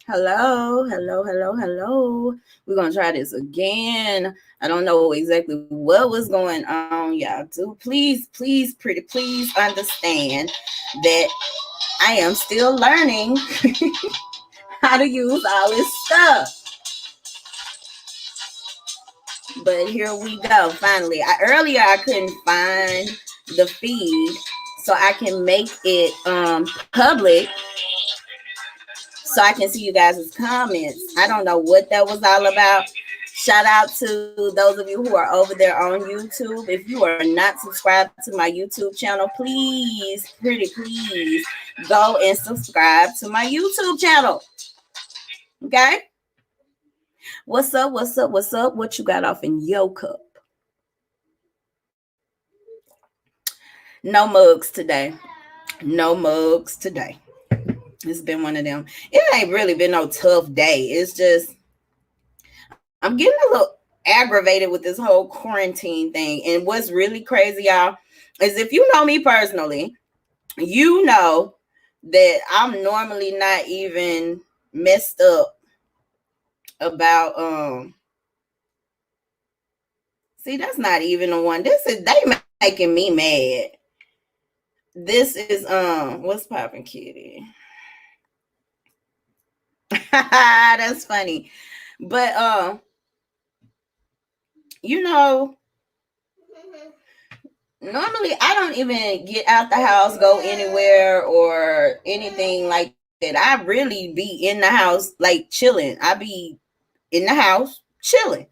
Hello. We're gonna try this again. I don't know exactly what was going on, y'all. Do please understand that I am still learning how to use all this stuff. But here we go. Finally, earlier I couldn't find the feed, so I can make it public so I can see you guys' comments. I don't know what that was all about. Shout out to those of you who are over there on YouTube. If you are not subscribed to my YouTube channel, please go and subscribe to my YouTube channel. Okay? What's up? What you got off in your cup? No mugs today. No mugs today. It's been one of them. It ain't really been no tough day. It's just I'm getting a little aggravated with this whole quarantine thing. And what's really crazy, y'all, is if you know me personally, you know that I'm normally not even messed up about see, that's not even the one. This is they making me mad. This is what's poppin', Kiddy? That's funny. But you know, normally I don't even get out the house, go anywhere or anything like that. I really be in the house like chilling. I be in the house chilling.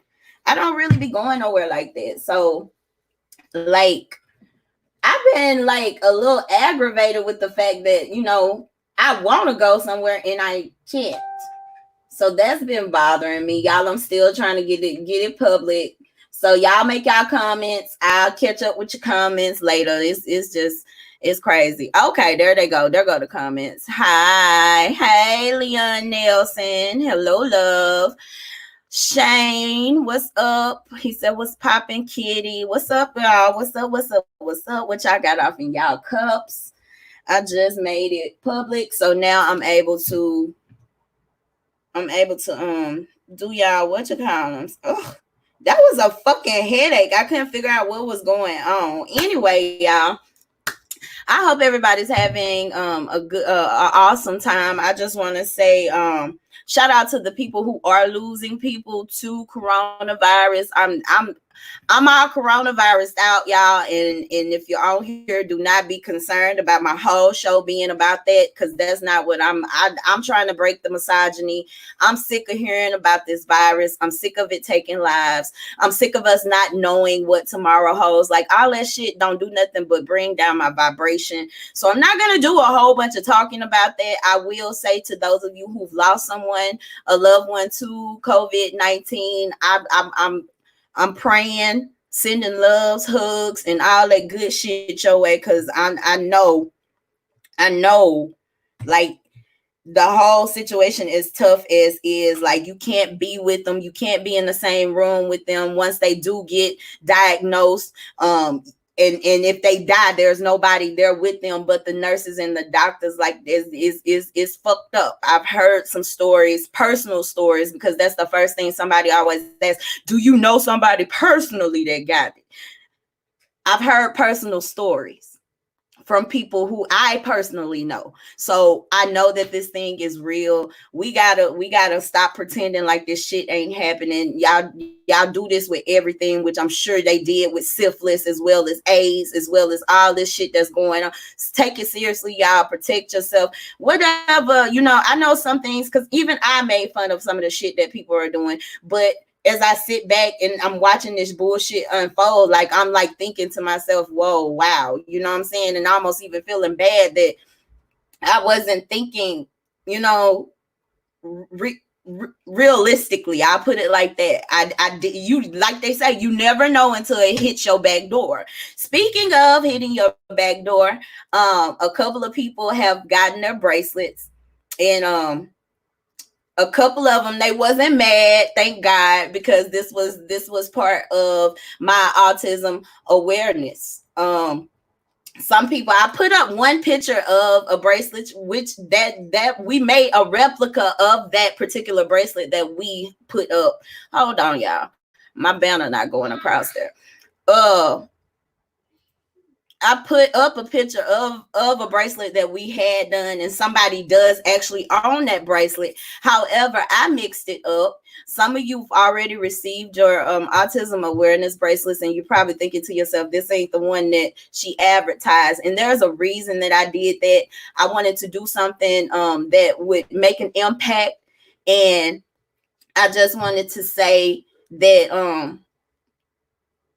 I don't really be going nowhere like that. So like I've been like a little aggravated with the fact that, I want to go somewhere and I can't. So that's been bothering me. Y'all, I'm still trying to get it public. So y'all make y'all comments. I'll catch up with your comments later. It's crazy. Okay, there they go. There go the comments. Hi. Hey, Leon Nelson. Hello, love. Shane, what's up? He said, what's poppin', Kiddy? What's up, y'all? What's up? What y'all got off in y'all cups? I just made it public. So now I'm able to do y'all what you call them. Ugh, that was a fucking headache. I couldn't figure out what was going on. Anyway, y'all, I hope everybody's having a good awesome time. I just want to say shout out to the people who are losing people to coronavirus. I'm all coronavirus out, y'all, and if you're on here, do not be concerned about my whole show being about that, because that's not what I'm trying to break the misogyny. I'm sick of hearing about this virus. I'm sick of it taking lives. I'm sick of us not knowing what tomorrow holds. Like, all that shit don't do nothing but bring down my vibration. So I'm not gonna do a whole bunch of talking about that. I will say to those of you who've lost someone, a loved one to COVID-19, I'm praying, sending loves, hugs, and all that good shit your way, because I know, like, the whole situation is tough as is. Like, you can't be with them. You can't be in the same room with them once they do get diagnosed. And if they die, there's nobody there with them but the nurses and the doctors. Like, this is fucked up. I've heard some stories, personal stories, because that's the first thing somebody always asks. Do you know somebody personally that got it? I've heard personal stories from people who I personally know. So I know that this thing is real. We gotta stop pretending like this shit ain't happening. Y'all do this with everything, which I'm sure they did with syphilis, as well as AIDS, as well as all this shit that's going on. Take it seriously, y'all. Protect yourself. Whatever, I know some things, because even I made fun of some of the shit that people are doing, but as I sit back and I'm watching this bullshit unfold, like, I'm like thinking to myself, whoa, wow, you know what I'm saying? And almost even feeling bad that I wasn't thinking, realistically. I'll put it like that. I did, you, like they say, you never know until it hits your back door. Speaking of hitting your back door, a couple of people have gotten their bracelets, and a couple of them, they wasn't mad, thank God, because this was part of my autism awareness. some people, I put up one picture of a bracelet, which that we made a replica of that particular bracelet that we put up. Hold on, y'all. My banner not going across there. Uh I put up a picture of a bracelet that we had done, and somebody does actually own that bracelet. However, I mixed it up. Some of you've already received your autism awareness bracelets, and you're probably thinking to yourself, this ain't the one that she advertised. And there's a reason that I did that. I wanted to do something that would make an impact, and I just wanted to say that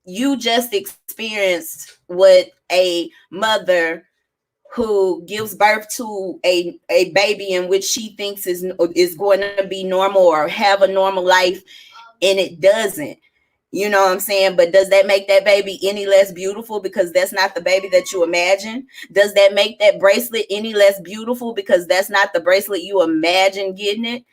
you just experienced what a mother who gives birth to a baby in which she thinks is going to be normal or have a normal life, and it doesn't. You know what I'm saying? But does that make that baby any less beautiful because that's not the baby that you imagine? Does that make that bracelet any less beautiful because that's not the bracelet you imagine getting it?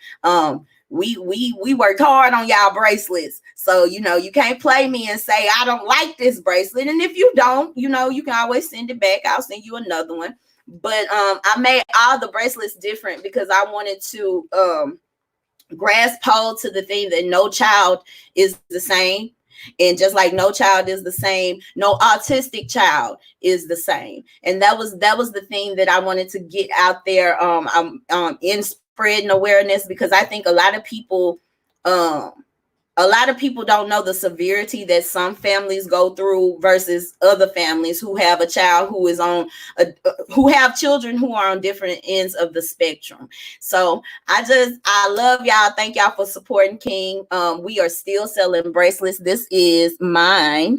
We worked hard on y'all bracelets. So, you can't play me and say, I don't like this bracelet. And if you don't, you can always send it back. I'll send you another one. But I made all the bracelets different because I wanted to grasp hold to the thing that no child is the same. And just like no child is the same, no autistic child is the same. And that was the thing that I wanted to get out there in spreading awareness, because I think a lot of people don't know the severity that some families go through versus other families who have a child who is who have children who are on different ends of the spectrum. So I love y'all. Thank y'all for supporting King. We are still selling bracelets. This is mine.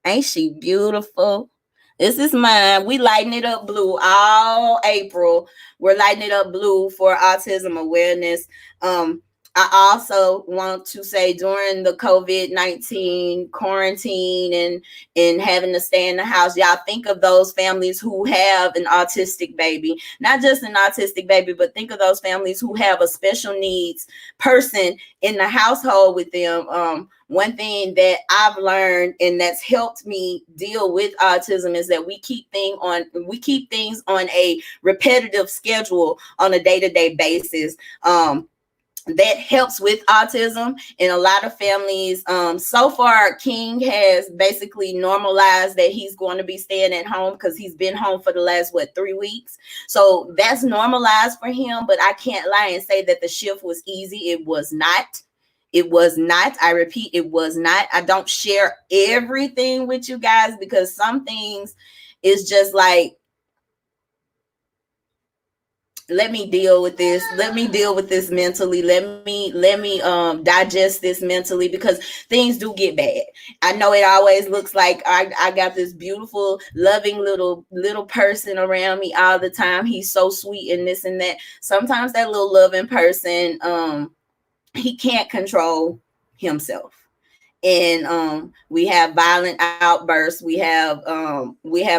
Ain't she beautiful? This is mine. We lighting it up blue all April. We're lighting it up blue for autism awareness. I also want to say, during the COVID-19 quarantine and having to stay in the house, y'all think of those families who have an autistic baby, not just an autistic baby, but think of those families who have a special needs person in the household with them. One thing that I've learned and that's helped me deal with autism is that we keep things on a repetitive schedule on a day-to-day basis. That helps with autism in a lot of families. So far, King has basically normalized that he's going to be staying at home because he's been home for the last 3 weeks. So that's normalized for him. But I can't lie and say that the shift was easy. It was not. It was not. I repeat, it was not. I don't share everything with you guys because some things is just like, let me deal with this. Let me deal with this mentally. Let me digest this mentally, because things do get bad. I know it always looks like I got this beautiful, loving little person around me all the time. He's so sweet and this and that. Sometimes that little loving person, he can't control himself. And we have violent outbursts. We have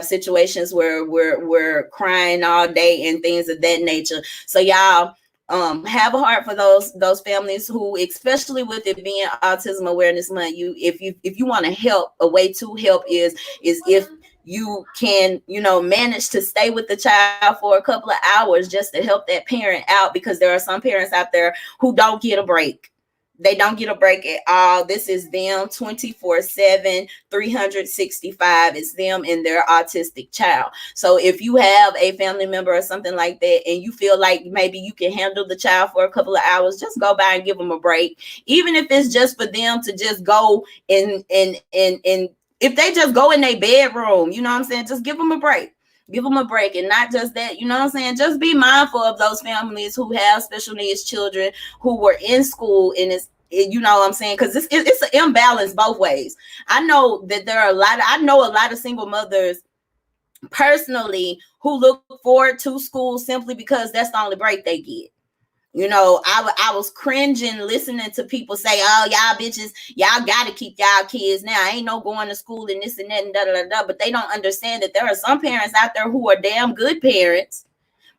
situations where we're crying all day and things of that nature. So y'all have a heart for those families who, especially with it being Autism Awareness Month, if you want to help, a way to help is if you can manage to stay with the child for a couple of hours just to help that parent out, because there are some parents out there who don't get a break. They don't get a break at all. This is them 24/7, 365. It's them and their autistic child. So if you have a family member or something like that, and you feel like maybe you can handle the child for a couple of hours, just go by and give them a break. Even if it's just for them to just go and if they just go in their bedroom, you know what I'm saying? Just give them a break. Give them a break. And not just that, you know what I'm saying? Just be mindful of those families who have special needs children who were in school, and you know what I'm saying? Because it's an imbalance both ways. I know that I know a lot of single mothers personally who look forward to school simply because that's the only break they get. I was cringing listening to people say, oh, y'all bitches, y'all got to keep y'all kids now. Ain't no going to school and this and that and da da da. But they don't understand that there are some parents out there who are damn good parents,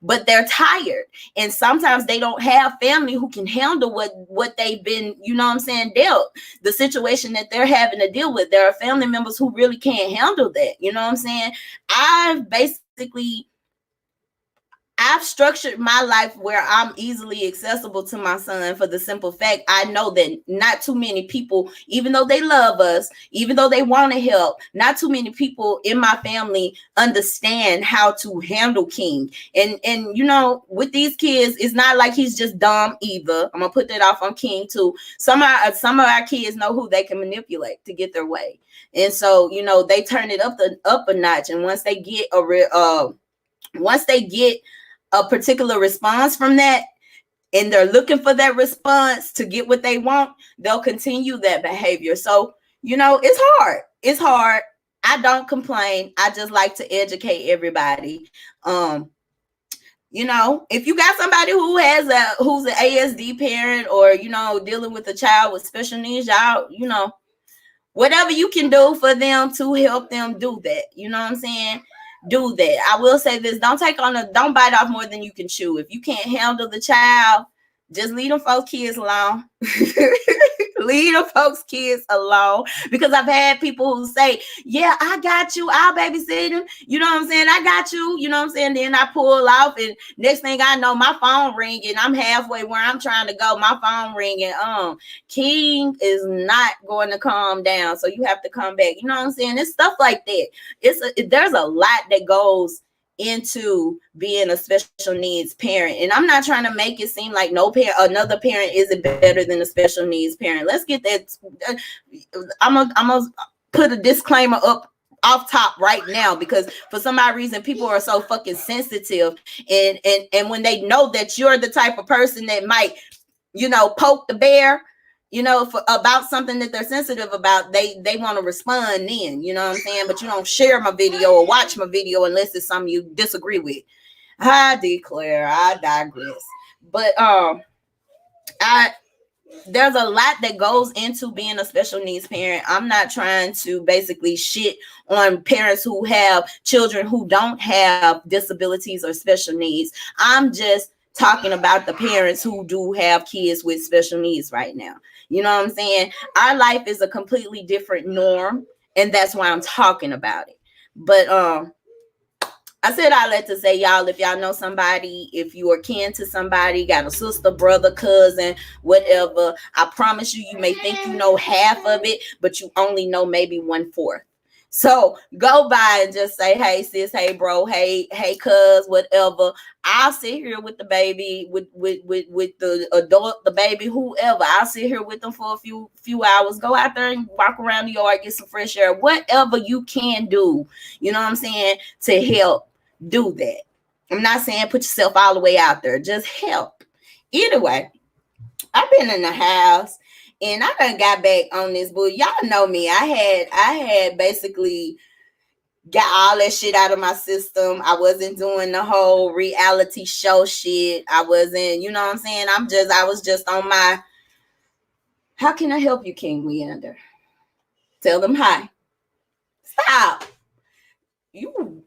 but they're tired. And sometimes they don't have family who can handle what they've been, you know what I'm saying, dealt, the situation that they're having to deal with. There are family members who really can't handle that. You know what I'm saying? I've structured my life where I'm easily accessible to my son for the simple fact I know that not too many people, even though they love us, even though they want to help, not too many people in my family understand how to handle King. And you know, with these kids, it's not like he's just dumb either. I'm gonna put that off on King too. Some of our kids know who they can manipulate to get their way, and so you know they turn it up a notch. And once they get a particular response from that, and they're looking for that response to get what they want, they'll continue that behavior. So, you know, it's hard. It's hard. I don't complain. I just like to educate everybody. You know, if you got somebody who's an ASD parent, or, you know, dealing with a child with special needs, y'all, you know, whatever you can do for them to help them, do that. You know what I'm saying? Do that. I will say this: don't bite off more than you can chew. If you can't handle the child, just leave them folks' kids alone. Leave the folks' kids alone. Because I've had people who say, yeah, I got you, I'll babysit him. You know what I'm saying? I got you. You know what I'm saying? Then I pull off, and next thing I know, my phone ringing. I'm halfway where I'm trying to go. My phone ringing. King is not going to calm down. So you have to come back. You know what I'm saying? It's stuff like that. There's a lot that goes into being a special needs parent, and I'm not trying to make it seem like another parent isn't better than a special needs parent. Let's get that. I'm gonna put a disclaimer up off top right now, because for some odd reason people are so fucking sensitive, and when they know that you're the type of person that might, you know, poke the bear, you know, about something that they're sensitive about, they want to respond then, you know what I'm saying? But you don't share my video or watch my video unless it's something you disagree with. I declare, I digress. But there's a lot that goes into being a special needs parent. I'm not trying to basically shit on parents who have children who don't have disabilities or special needs. I'm just talking about the parents who do have kids with special needs right now. You know what I'm saying? Our life is a completely different norm, and that's why I'm talking about it. But I said I like to say, y'all, if y'all know somebody, if you are kin to somebody, got a sister, brother, cousin, whatever, I promise you, you may think you know half of it, but you only know maybe 1/4. So go by and just say, hey, sis, hey, bro, hey, cuz, whatever. I'll sit here with the baby, with the adult, the baby, whoever. I'll sit here with them for a few hours. Go out there and walk around the yard, get some fresh air, whatever you can do. You know what I'm saying? To help, do that. I'm not saying put yourself all the way out there. Just help. Either way, I've been in the house. And I done got back on this, but y'all know me. I had basically got all that shit out of my system. I wasn't doing the whole reality show shit. I wasn't, you know what I'm saying? I was just on my, how can I help you, King Leander? Tell them hi. Stop. You.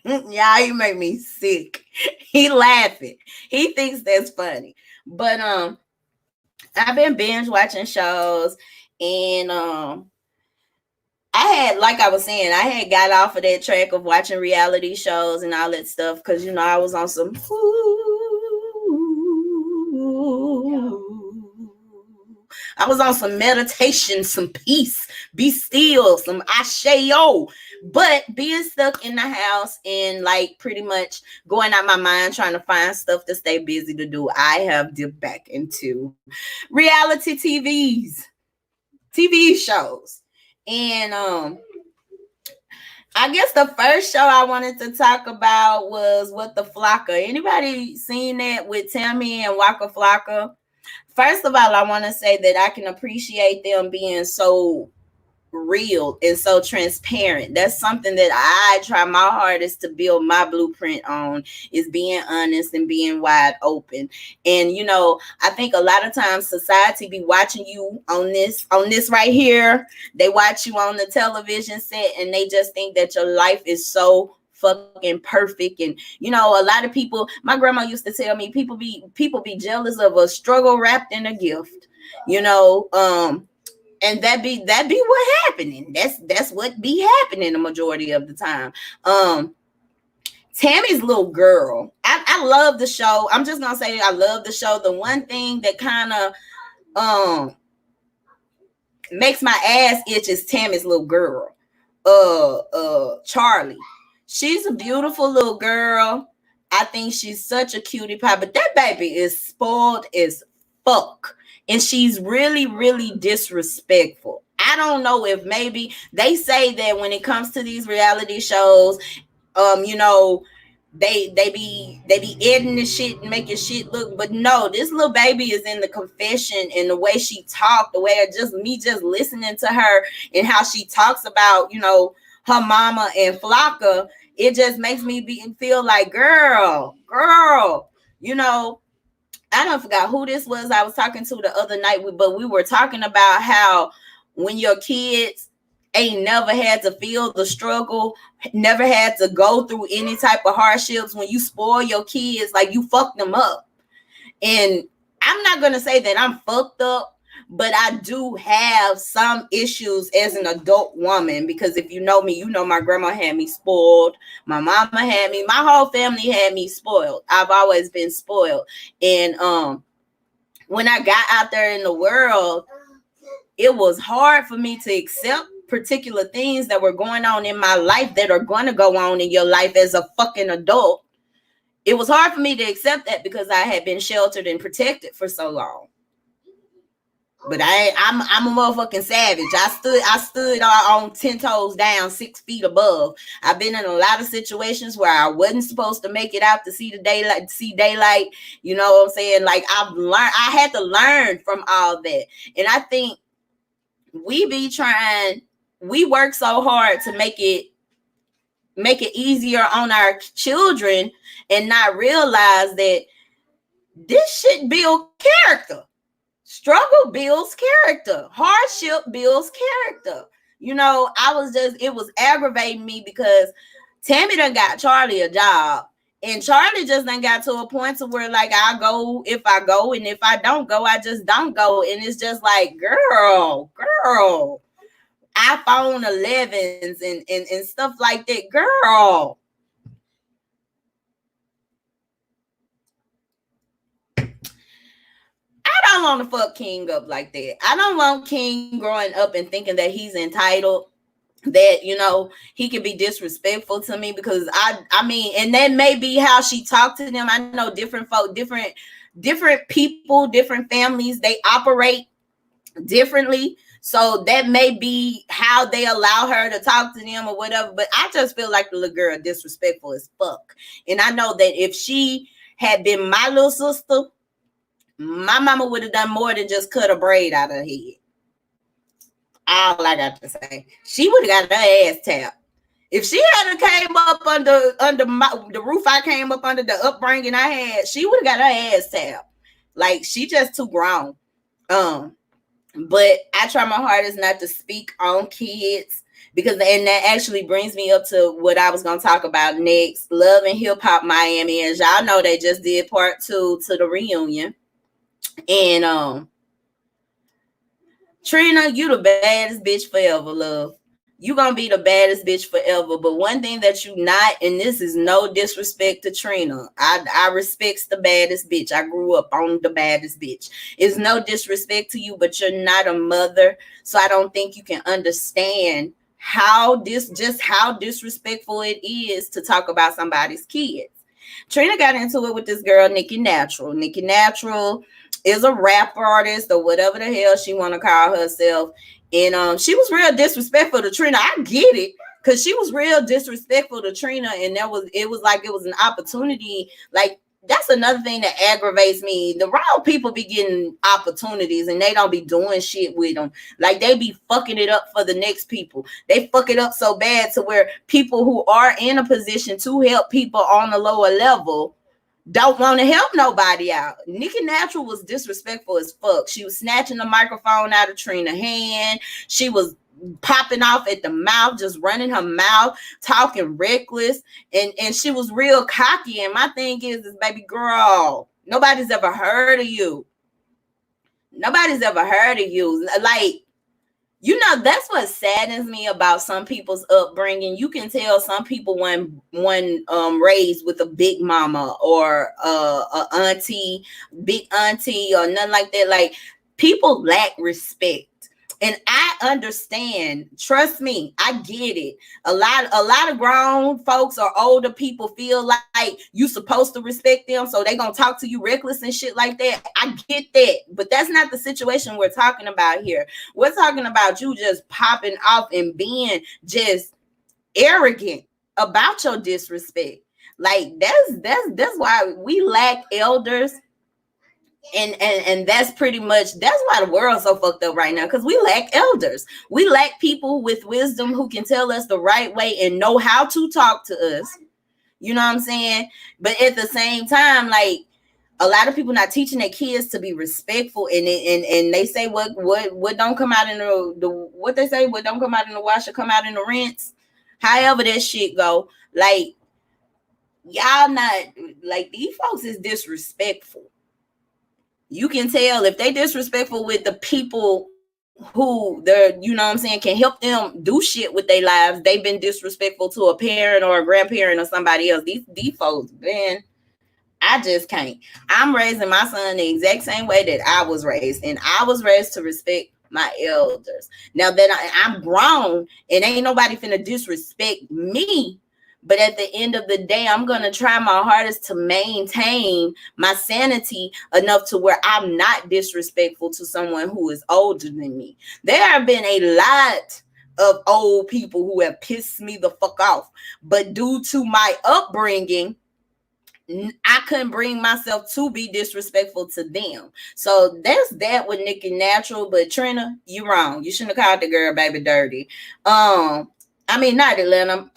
Yeah, you make me sick. He laughing. He thinks that's funny. But I've been binge watching shows, and I had, like I was saying, I had got off of that track of watching reality shows and all that stuff, because, you know, I was on some meditation, some peace, be still, some asheo. But being stuck in the house and like pretty much going out my mind trying to find stuff to stay busy to do, I have dipped back into reality TV shows. And I guess the first show I wanted to talk about was What the Flocka. Anybody seen that with Tammy and Waka Flocka? First of all, I want to say that I can appreciate them being so real and so transparent. That's something that I try my hardest to build my blueprint on, is being honest and being wide open. And, you know, I think a lot of times society be watching you on this right here. They watch you on the television set, and they just think that your life is so fucking perfect. And you know, a lot of people, my grandma used to tell me, people be jealous of a struggle wrapped in a gift, you know. And that be what happening. That's what be happening the majority of the time. Tammy's little girl. I love the show. I'm just gonna say I love the show. The one thing that kind of makes my ass itch is Tammy's little girl. Charlie. She's a beautiful little girl. I think she's such a cutie pie, but that baby is spoiled as fuck. And she's really, really disrespectful. I don't know if maybe they say that when it comes to these reality shows, you know, they be editing the shit and making shit look, but no, this little baby is in the confession, and the way she talked, the way just listening to her and how she talks about, you know, her mama and Flocka, it just makes me feel like girl, you know. I don't forgot who this was I was talking to the other night, but we were talking about how when your kids ain't never had to feel the struggle, never had to go through any type of hardships, when you spoil your kids, like you fuck them up. And I'm not going to say that I'm fucked up, but I do have some issues as an adult woman, because if you know me, you know my grandma had me spoiled. My mama had me, my whole family had me spoiled. I've always been spoiled. And when I got out there in the world, it was hard for me to accept particular things that were going on in my life that are going to go on in your life as a fucking adult. It was hard for me to accept that because I had been sheltered and protected for so long. But I'm a motherfucking savage. I stood on 10 toes down, 6 feet above. I've been in a lot of situations where I wasn't supposed to make it out to see daylight. You know what I'm saying? Like I had to learn from all that. And I think we work so hard to make it easier on our children and not realize that this shit builds character. Struggle builds character. Hardship builds character. You know, it was aggravating me because Tammy done got Charlie a job, and Charlie just done got to a point to where, like, I go if I go, and if I don't go, I just don't go. And it's just like, girl, iPhone 11s and stuff like that, girl. I don't want to fuck King up like that. I don't want King growing up and thinking that he's entitled, that, you know, he can be disrespectful to me, because I mean, and that may be how she talked to them. I know different folk, different people, different families, they operate differently. So that may be how they allow her to talk to them or whatever. But I just feel like the little girl disrespectful as fuck. And I know that if she had been my little sister, my mama would have done more than just cut a braid out of her head. All I got to say, she would have got her ass tapped. If she hadn't came up under the roof I came up under, the upbringing I had, she would have got her ass tapped. Like, she just too grown. But I try my hardest not to speak on kids, because, and that actually brings me up to what I was going to talk about next. Love and Hip Hop Miami. As y'all know, they just did part 2 to the reunion. And Trina, you the baddest bitch forever, love. You gonna be the baddest bitch forever. But one thing that you not, and this is no disrespect to Trina, I respects the baddest bitch. I grew up on the baddest bitch. It's no disrespect to you, but you're not a mother, so I don't think you can understand how disrespectful it is to talk about somebody's kids. Trina got into it with this girl, Nikki Natural. Nikki Natural is a rap artist or whatever the hell she want to call herself. And she was real disrespectful to Trina. I get it, because she was real disrespectful to Trina, and it was like it was an opportunity. Like, that's another thing that aggravates me. The wrong people be getting opportunities and they don't be doing shit with them. Like, they be fucking it up for the next people. They fuck it up so bad to where people who are in a position to help people on a lower level don't want to help nobody out. Nikki Natural was disrespectful as fuck. She was snatching the microphone out of Trina's hand. She was popping off at the mouth, just running her mouth, talking reckless, and she was real cocky. And my thing is baby girl, nobody's ever heard of you. Nobody's ever heard of you. Like, you know, that's what saddens me about some people's upbringing. You can tell some people when raised with a big mama or a auntie, big auntie, or nothing like that. Like, people lack respect. And I understand. Trust me, I get it. A lot of grown folks or older people feel like you supposed to respect them, so they gonna talk to you reckless and shit like that. I get that, but that's not the situation we're talking about here. We're talking about you just popping off and being just arrogant about your disrespect. Like, that's why we lack elders. And that's pretty much, that's why the world's so fucked up right now, because we lack elders. We lack people with wisdom who can tell us the right way and know how to talk to us. You know what I'm saying? But at the same time, like, a lot of people not teaching their kids to be respectful, and they say what don't come out in the what they say, what don't come out in the wash will come out in the rinse. However that shit go, like, y'all not, like, these folks is disrespectful. You can tell if they disrespectful with the people who they're, you know what I'm saying, can help them do shit with their lives. They've been disrespectful to a parent or a grandparent or somebody else. These folks, man, I just can't. I'm raising my son the exact same way that I was raised, and I was raised to respect my elders. Now that I'm grown, and ain't nobody finna disrespect me. But at the end of the day, I'm going to try my hardest to maintain my sanity enough to where I'm not disrespectful to someone who is older than me. There have been a lot of old people who have pissed me the fuck off. But due to my upbringing, I couldn't bring myself to be disrespectful to them. So that's that with Nicky Natural. But Trina, you wrong. You shouldn't have called the girl baby dirty. I mean, not Atlanta.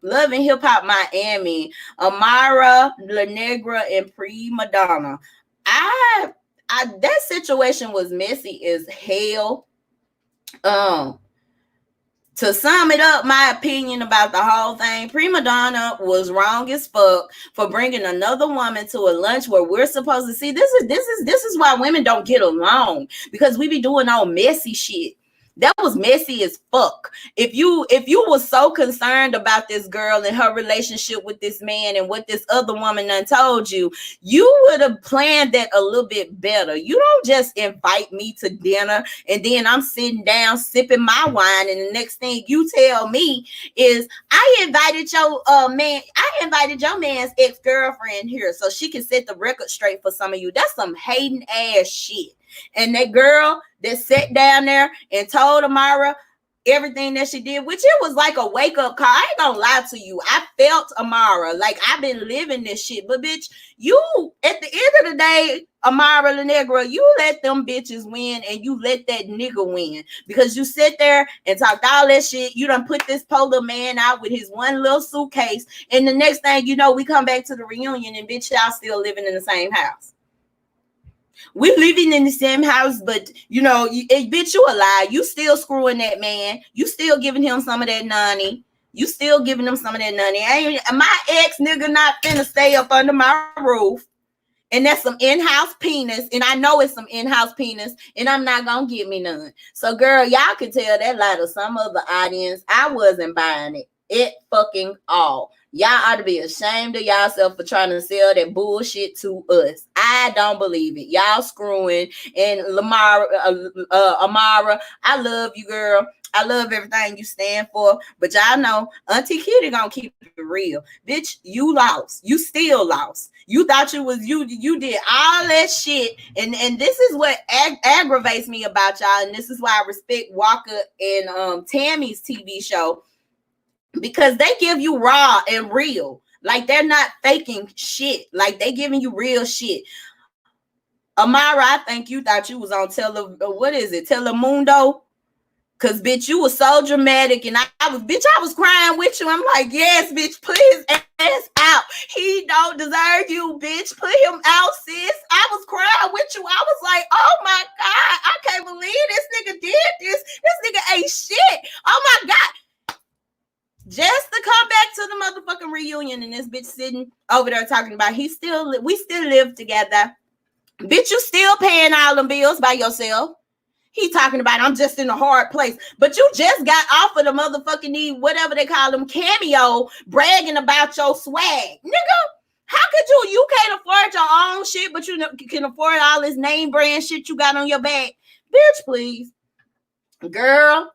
Love and Hip Hop Miami, Amara, La Negra, and Prima Donna. That situation was messy as hell. To sum it up, my opinion about the whole thing, Prima Donna was wrong as fuck for bringing another woman to a lunch where we're supposed to see. This is why women don't get along, because we be doing all messy shit. That was messy as fuck. If you were so concerned about this girl and her relationship with this man and what this other woman done told you, you would have planned that a little bit better. You don't just invite me to dinner and then I'm sitting down sipping my wine, and the next thing you tell me is I invited your man's ex-girlfriend here so she can set the record straight for some of you. That's some hating ass shit. And that girl that sat down there and told Amara everything that she did, which it was like a wake-up call. I ain't gonna lie to you. I felt Amara. Like, I've been living this shit. But bitch, you, at the end of the day, Amara La Negra, you let them bitches win and you let that nigga win. Because you sit there and talked all that shit. You done put this polar man out with his one little suitcase. And the next thing you know, we come back to the reunion and bitch, y'all still living in the same house. We're living in the same house, but you know, bitch, you a lie. You still screwing that man. You still giving him some of that nanny. You still giving him some of that nanny. My ex nigga not finna stay up under my roof. And that's some in-house penis. And I know it's some in-house penis. And I'm not gonna get me none. So girl, y'all can tell that lie to some of the audience. I wasn't buying it. It fucking all. Y'all ought to be ashamed of yourself for trying to sell that bullshit to us. I don't believe it. Y'all screwing. And Amara, I love you, girl. I love everything you stand for. But y'all know Auntie Kiddy gonna keep it real. Bitch, you lost. You still lost. You thought you did all that shit. And this is what aggravates me about y'all. And this is why I respect Walker and Tammy's TV show. Because they give you raw and real. Like, they're not faking shit. Like, they giving you real shit. Amara, I think you thought you was on Telemundo? Because, bitch, you was so dramatic. And I was crying with you. I'm like, yes, bitch, put his ass out. He don't deserve you, bitch. Put him out, sis. I was crying with you. I was like, oh, my God. I can't believe this nigga did this. This nigga ain't shit. Oh my God. Just to come back to the motherfucking reunion and this bitch sitting over there talking about we still live together. Bitch, you still paying all them bills by yourself. He talking about I'm just in a hard place. But you just got off of the motherfucking whatever they call them, cameo, bragging about your swag. Nigga, how could you can't afford your own shit, but you can afford all this name brand shit you got on your back? Bitch, please. Girl,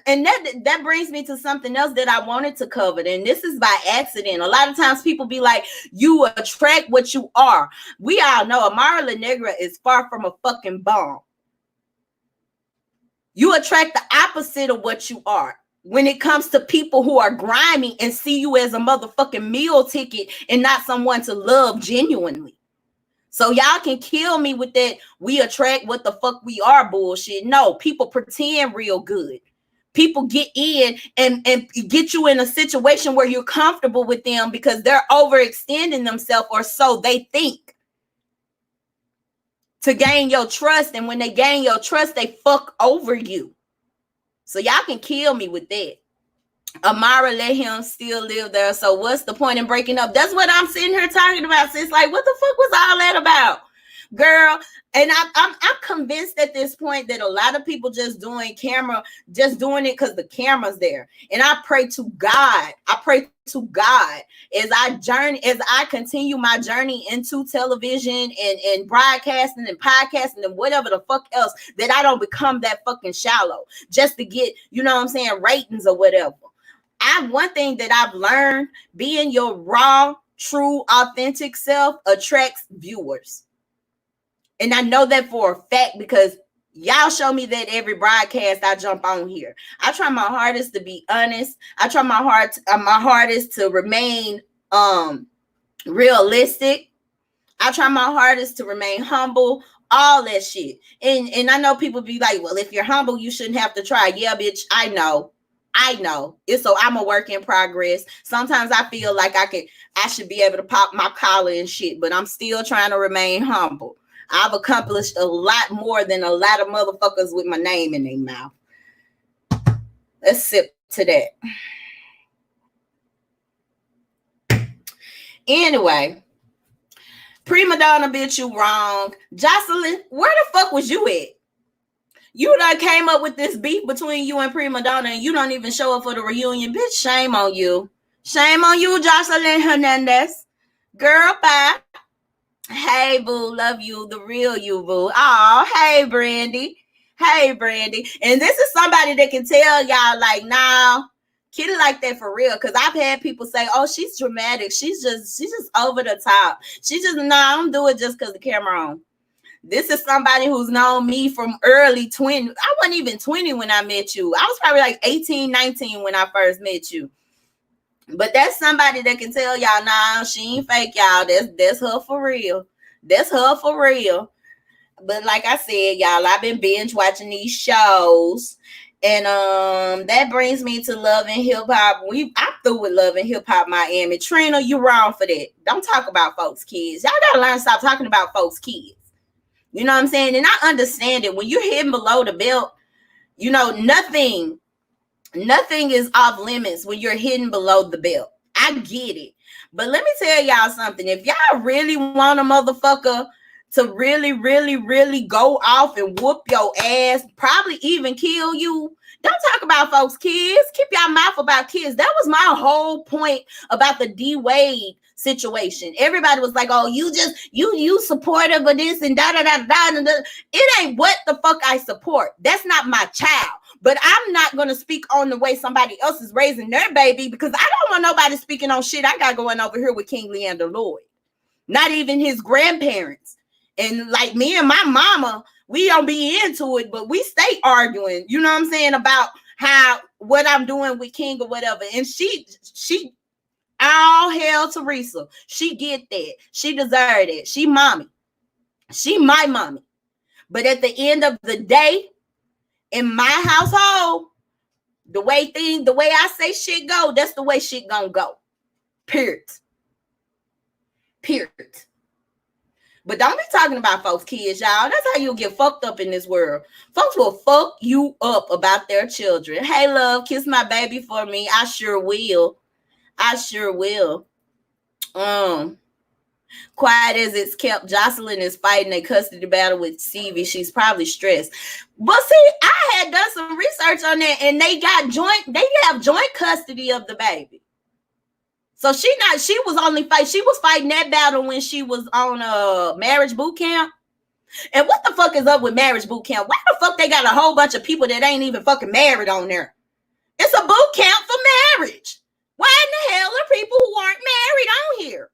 and that brings me to something else that I wanted to cover, and this is by accident. A lot of times people be like, you attract what you are. We all know Amara La Negra is far from a fucking bomb. You attract the opposite of what you are when it comes to people who are grimy and see you as a motherfucking meal ticket and not someone to love genuinely. So y'all can kill me with that we attract what the fuck we are bullshit. No, people pretend real good. People get in and get you in a situation where you're comfortable with them because they're overextending themselves, or so they think, to gain your trust. And when they gain your trust, they fuck over you. So y'all can kill me with that. Amara let him still live there. So what's the point in breaking up? That's what I'm sitting here talking about. Sis, like, what the fuck was all that about, girl? And I'm convinced at this point that a lot of people just doing it because the camera's there. And I pray to God as I continue my journey into television and broadcasting and podcasting and whatever the fuck else, that I don't become that fucking shallow just to get, you know what I'm saying, ratings or whatever. One thing that I've learned, being your raw, true, authentic self attracts viewers. And I know that for a fact because y'all show me that every broadcast I jump on here. I try my hardest to be honest. I try my hardest to remain realistic. I try my hardest to remain humble, all that shit. And I know people be like, well, if you're humble, you shouldn't have to try. Yeah, bitch, I know. It's so I'm a work in progress. Sometimes I feel like I should be able to pop my collar and shit, but I'm still trying to remain humble. I've accomplished a lot more than a lot of motherfuckers with my name in their mouth. Let's sip to that. Anyway, prima donna, bitch, you wrong. Jocelyn, where the fuck was you at? You done came up with this beef between you and prima donna, and you don't even show up for the reunion. Bitch, shame on you. Shame on you, Jocelyn Hernandez. Girl, bye. Hey, boo, love you, the real you, boo. Oh, hey, Brandy. Hey, Brandy. And this is somebody that can tell y'all, like, nah, Kiddy like that for real. Because I've had people say, oh, she's dramatic. She's just over the top. I don't do it just because the camera on. This is somebody who's known me from early 20. I wasn't even 20 when I met you. I was probably like 18, 19 when I first met you. But that's somebody that can tell y'all, nah, she ain't fake, y'all. That's her for real. That's her for real. But like I said, y'all, I've been binge watching these shows. And that brings me to Love and Hip Hop. I'm through with Love and Hip Hop Miami. Trina, you wrong for that. Don't talk about folks' kids. Y'all gotta learn to stop talking about folks' kids. You know what I'm saying? And I understand it. When you're hitting below the belt, you know, nothing is off limits when you're hitting below the belt. I get it. But let me tell y'all something. If y'all really want a motherfucker to really, really, really go off and whoop your ass, probably even kill you, don't talk about folks' kids. Keep your mouth about kids. That was my whole point about the D-Wade situation. Everybody was like, oh, you supportive of this and da da da da da. It ain't what the fuck I support. That's not my child. But I'm not going to speak on the way somebody else is raising their baby, because I don't want nobody speaking on shit I got going over here with King Leander Lloyd. Not even his grandparents. And like me and my mama, we don't be into it, but we stay arguing, you know what I'm saying, about what I'm doing with King or whatever. And she all hail Teresa. She get that. She deserved it. She mommy. She my mommy. But at the end of the day, in my household, the way I say shit go, that's the way shit gonna go. Period. But don't be talking about folks' kids, y'all. That's how you'll get fucked up in this world. Folks will fuck you up about their children. Hey, love, kiss my baby for me. I sure will. I sure will. Quiet as it's kept, Jocelyn is fighting a custody battle with Stevie. She's probably stressed. But see, I had done some research on that, and they have joint custody of the baby. So she was fighting that battle when she was on marriage boot camp. And what the fuck is up with marriage boot camp? Why the fuck they got a whole bunch of people that ain't even fucking married on there? It's a boot camp for marriage. Why in the hell are people who aren't married on here?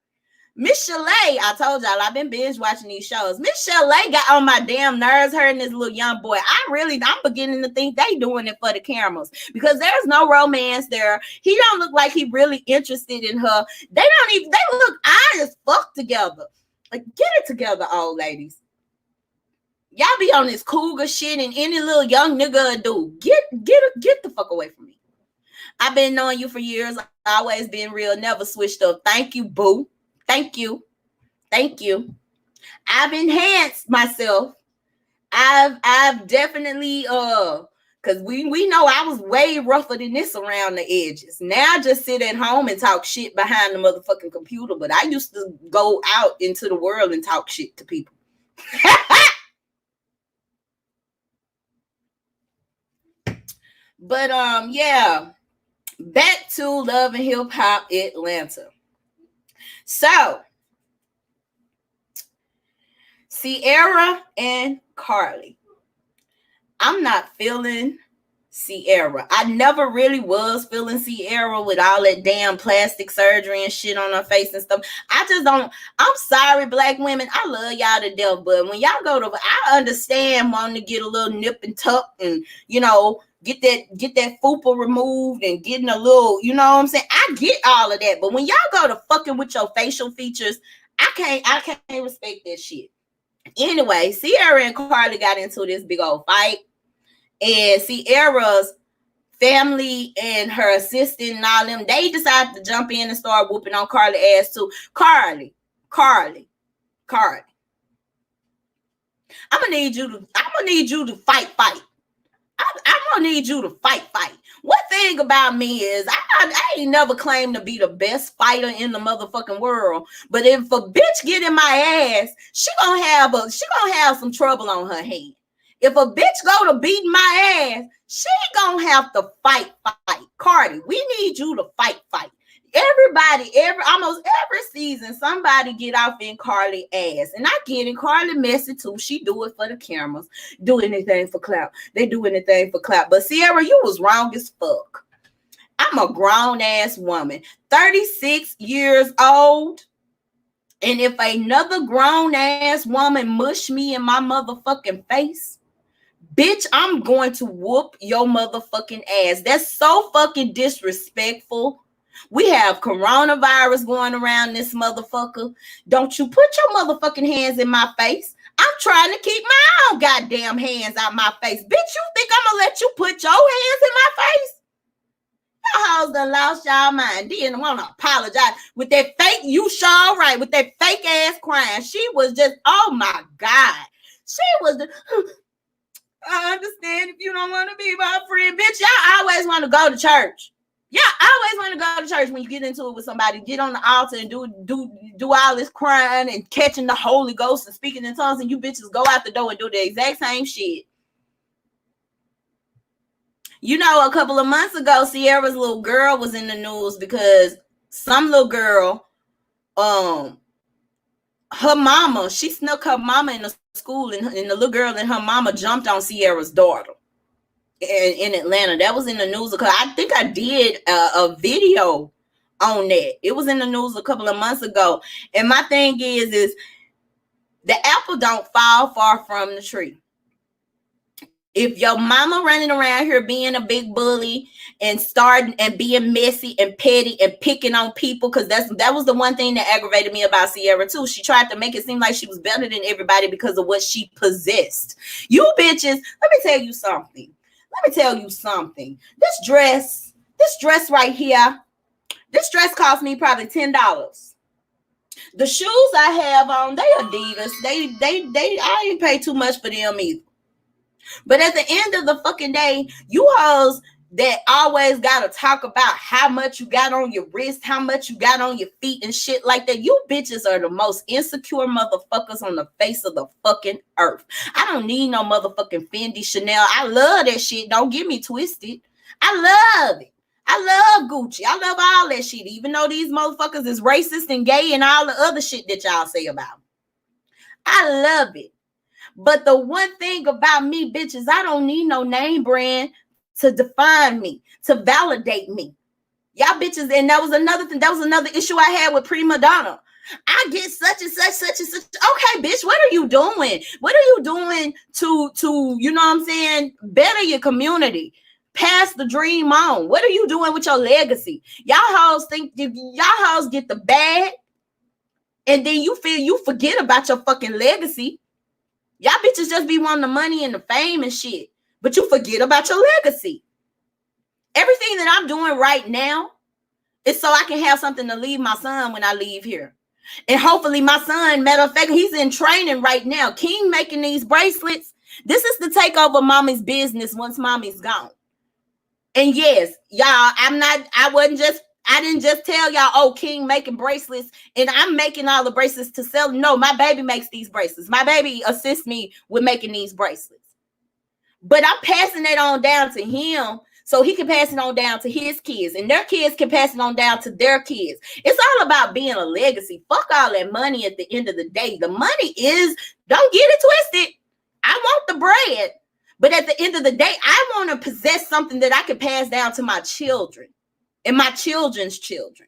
Miss Chalet, I told y'all I've been binge watching these shows. Miss Chalet got on my damn nerves, her and this little young boy. I'm beginning to think they doing it for the cameras because there's no romance there. He don't look like he really interested in her. They look eye as fuck together. Like, get it together, old ladies. Y'all be on this cougar shit and any little young nigga do. Get the fuck away from me. I've been knowing you for years. Always been real, never switched up. Thank you, boo. Thank you. I've enhanced myself. I've definitely because we know I was way rougher than this around the edges. Now I just sit at home and talk shit behind the motherfucking computer. But I used to go out into the world and talk shit to people. But yeah. Back to Love and Hip Hop Atlanta. So, Sierra and Carly. I'm not feeling Sierra. I never really was feeling Sierra with all that damn plastic surgery and shit on her face and stuff. I just don't. I'm sorry, black women. I love y'all to death, but when y'all go to, I understand wanting to get a little nip and tuck and, you know, get that fupa removed and getting a little, you know what I'm saying? I get all of that. But when y'all go to fucking with your facial features, I can't respect that shit. Anyway, Sierra and Carly got into this big old fight. And Sierra's family and her assistant and all them, they decided to jump in and start whooping on Carly ass too. Carly. I'm gonna need you to fight. I'm gonna need you to fight. One thing about me is I ain't never claimed to be the best fighter in the motherfucking world. But if a bitch get in my ass, she gonna have some trouble on her hand. If a bitch go to beat my ass, she gonna have to fight. Cardi, we need you to fight. Almost every season, somebody get off in Carly ass. And I get it, Carly messy too. She do it for the cameras. Do anything for clout. They do anything for clout. But Sierra, you was wrong as fuck. I'm a grown ass woman, 36 years old. And if another grown ass woman mush me in my motherfucking face, bitch, I'm going to whoop your motherfucking ass. That's so fucking disrespectful. We have coronavirus going around this motherfucker. Don't you put your motherfucking hands in my face. I'm trying to keep my own goddamn hands out my face. Bitch, you think I'm gonna let you put your hands in my face? Y'all hoes done lost y'all mind. Didn't want to apologize with that fake, you sure right, with that fake ass crying. She was just, oh my God. She was the... I understand if you don't want to be my friend. Bitch, y'all always want to go to church. Y'all always want to go to church when you get into it with somebody. Get on the altar and do all this crying and catching the Holy Ghost and speaking in tongues, and you bitches go out the door and do the exact same shit. You know, a couple of months ago, Sierra's little girl was in the news because some little girl, her mama, she snuck her mama in the school, and the little girl and her mama jumped on Sierra's daughter in Atlanta. That was in the news. I think I did a video on that. It was in the news a couple of months ago. And my thing is the apple don't fall far from the tree. If your mama running around here being a big bully and starting and being messy and petty and picking on people, because that was the one thing that aggravated me about Sierra too. She tried to make it seem like she was better than everybody because of what she possessed. You bitches, let me tell you something. This dress right here, this dress cost me probably $10. The shoes I have on, they Adidas. They I ain't pay too much for them either. But at the end of the fucking day, you hoes that always gotta talk about how much you got on your wrist, how much you got on your feet and shit like that. You bitches are the most insecure motherfuckers on the face of the fucking earth. I don't need no motherfucking Fendi, Chanel. I love that shit. Don't get me twisted. I love it. I love Gucci. I love all that shit, even though these motherfuckers is racist and gay and all the other shit that y'all say about. I love it. But the one thing about me, bitches, I don't need no name brand to define me, to validate me. Y'all bitches, and that was another thing. That was another issue I had with Prima Donna. I get such and such, such and such. Okay, bitch, what are you doing? What are you doing to you know what I'm saying, better your community? Pass the dream on. What are you doing with your legacy? Y'all hoes think y'all hoes get the bag, and then you feel you forget about your fucking legacy. Y'all bitches just be wanting the money and the fame and shit, but you forget about your legacy. Everything that I'm doing right now is so I can have something to leave my son when I leave here. And hopefully my son, matter of fact, he's in training right now. King making these bracelets. This is to take over mommy's business once mommy's gone. And yes, y'all, I didn't just tell y'all, oh, King making bracelets and I'm making all the bracelets to sell. No, my baby makes these bracelets. My baby assists me with making these bracelets. But I'm passing it on down to him so he can pass it on down to his kids, and their kids can pass it on down to their kids. It's all about being a legacy. Fuck all that money at the end of the day. The money is, don't get it twisted. I want the bread. But at the end of the day, I want to possess something that I can pass down to my children and my children's children.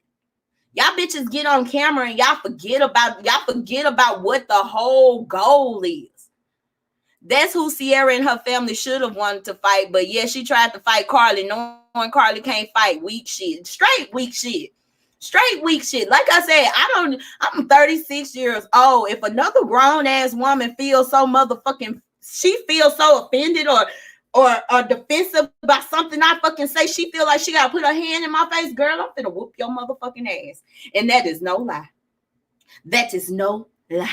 Y'all bitches get on camera and y'all forget about what the whole goal is. That's who Sierra and her family should have wanted to fight. But yeah, she tried to fight Carly, knowing Carly can't fight. Weak shit. Straight weak shit. Straight weak shit. Like I said, I'm 36 years old. If another grown-ass woman feels so motherfucking, she feels so offended or defensive about something I fucking say, she feel like she gotta put her hand in my face, girl, I'm finna whoop your motherfucking ass. And that is no lie. That is no lie.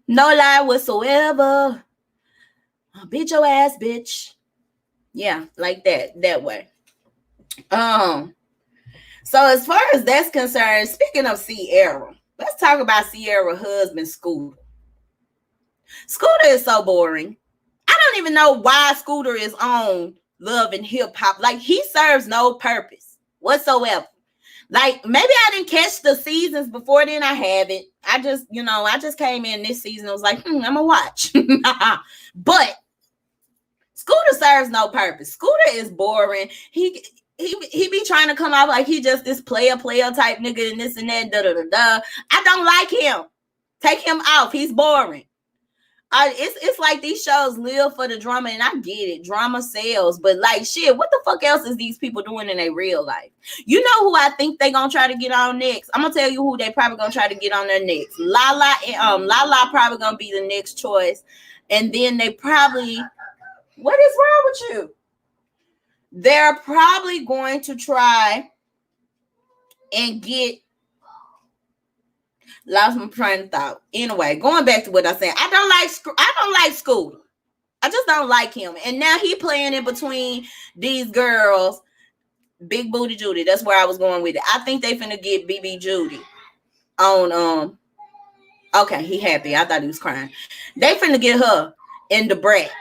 No lie whatsoever. I'll beat your ass, bitch. Yeah, like that way. So as far as that's concerned, speaking of Sierra, let's talk about Sierra's husband, Scooter. Scooter is so boring. I don't even know why Scooter is on Love and Hip Hop. Like, he serves no purpose whatsoever. Like, maybe I didn't catch the seasons before then. I haven't. I just came in this season. I was like, I'm gonna watch. But Scooter serves no purpose. Scooter is boring. He be trying to come out like he just this player type nigga and this and that. I don't like him. Take him off. He's boring. It's like these shows live for the drama, and I get it. Drama sells, but like shit, what the fuck else is these people doing in their real life? You know who I think they gonna try to get on next? I'm gonna tell you who they probably gonna try to get on there next. Lala probably gonna be the next choice, and then they probably, what is wrong with you? They're probably going to try and get. Lost my train of thought. Anyway, going back to what I said, I don't like Scooter. I just don't like him. And now he playing in between these girls, Big Booty Judy. That's where I was going with it. I think they finna get BB Judy on Okay, he happy. I thought he was crying. They finna get her in the brat.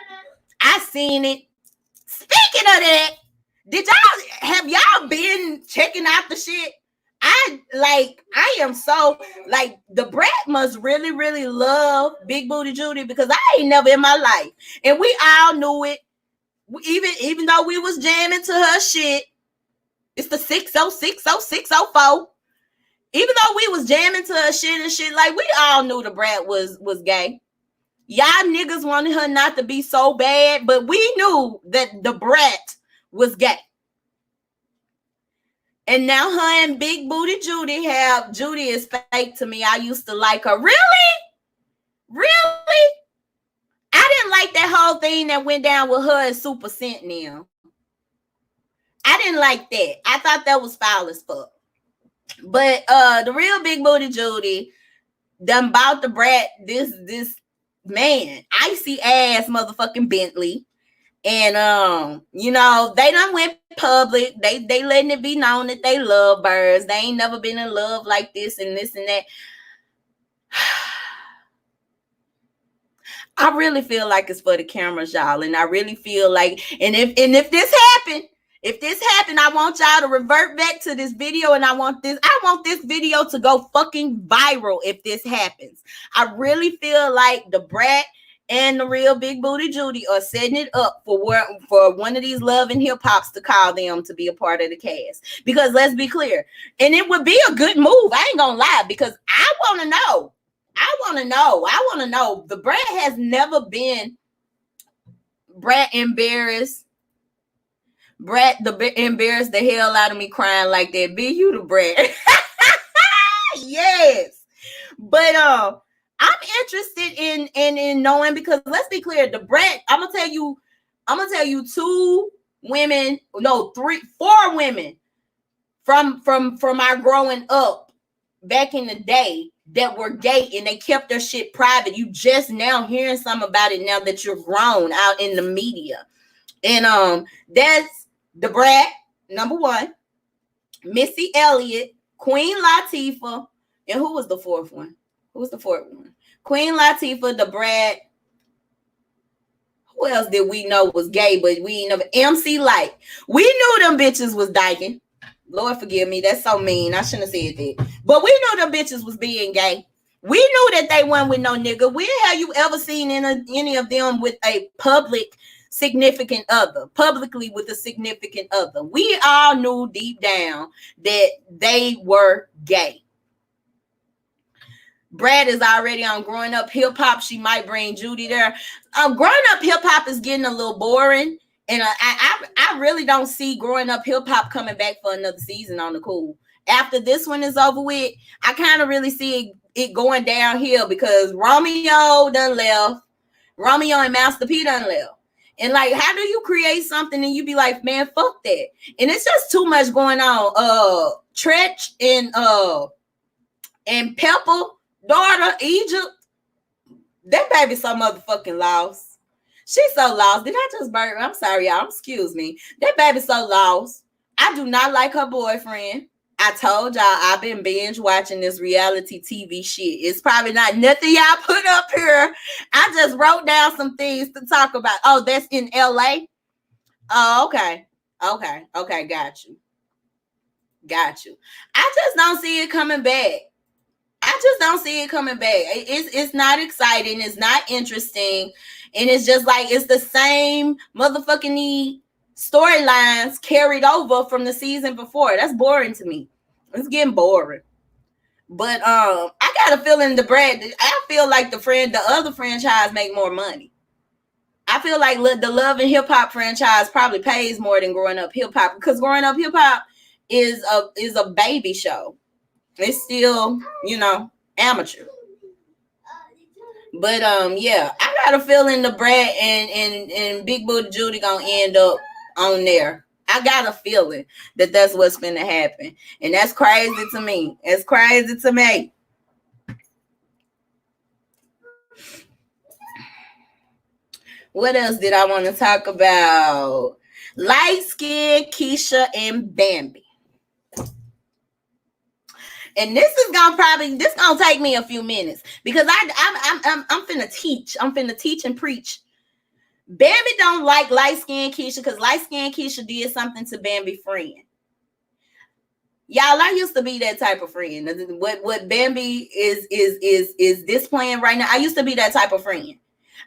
I seen it. Speaking of that, have y'all been checking out the shit? I am so like, the brat must really, really love Big Booty Judy, because I ain't never in my life, and we all knew it. Even though we was jamming to her shit, it's the 6060604. Even though we was jamming to her shit and shit, like, we all knew the brat was gay. Y'all niggas wanted her not to be so bad, but we knew that the brat was gay. And now her and Big Booty Judy Judy is fake to me. I used to like her. Really? I didn't like that whole thing that went down with her and Super Scent now. I didn't like that. I thought that was foul as fuck. But the real big booty Judy done bought the brat this man, icy ass motherfucking Bentley. And they done went public. They letting it be known that they love birds. They ain't never been in love like this and this and that. I really feel like it's for the cameras, y'all. And I really feel like, and if this happened, I want y'all to revert back to this video, and I want this video to go fucking viral if this happens. I really feel like the brat and the real big booty Judy are setting it up for one of these Love and Hip Hops to call them to be a part of the cast. Because let's be clear, and it would be a good move. I ain't gonna lie, because I want to know. The brat has never been embarrassed. Brat embarrassed the hell out of me crying like that. Be you the brat. Yes. But I'm interested in knowing, because let's be clear, the brat, I'm gonna tell you 4 women from our growing up back in the day that were gay and they kept their shit private. You just now hearing something about it now that you're grown out in the media. And that's the brat, number 1, Missy Elliott, Queen Latifah, and who was the 4th one? Queen Latifah, the brat. Who else did we know was gay, but we ain't never? MC Light. We knew them bitches was dyking. Lord forgive me, that's so mean. I shouldn't have said that. But we knew them bitches was being gay. We knew that they weren't with no nigga. When have you ever seen any of them with a publicly with a significant other? We all knew deep down that they were gay. Brad is already on Growing Up Hip Hop. She might bring Judy there. Growing Up Hip Hop is getting a little boring. And I really don't see Growing Up Hip Hop coming back for another season on the cool. After this one is over with, I kind of really see it going downhill, because Romeo done left. Romeo and Master P done left. And like, how do you create something and you be like, man, fuck that? And it's just too much going on. Tretch and Pepper, daughter, Egypt, that baby so motherfucking lost. She's so lost. Did I just burn? I'm sorry, y'all. Excuse me. That baby's so lost. I do not like her boyfriend. I told y'all I've been binge watching this reality TV shit. It's probably not nothing y'all put up here. I just wrote down some things to talk about. Oh, that's in LA? Oh, okay. Okay. Got you. I just don't see it coming back. It's not exciting. It's not interesting. And it's just like, it's the same motherfucking storylines carried over from the season before. That's boring to me. It's getting boring. But I got a feeling I feel like the other franchise make more money. I feel like the Love and Hip Hop franchise probably pays more than Growing Up Hip Hop, because Growing Up Hip Hop is a baby show. It's still, amateur. But yeah, I got a feeling the brat and Big Booty Judy gonna end up on there. I got a feeling that that's what's gonna happen, and that's crazy to me. It's crazy to me. What else did I want to talk about? Light skin Keisha and Bambi. And this is gonna take me a few minutes, because I'm finna teach. I'm finna teach and preach. Bambi don't like light-skinned Keisha because light-skinned Keisha did something to Bambi friend. Y'all, I used to be that type of friend. What Bambi is displaying right now, I used to be that type of friend.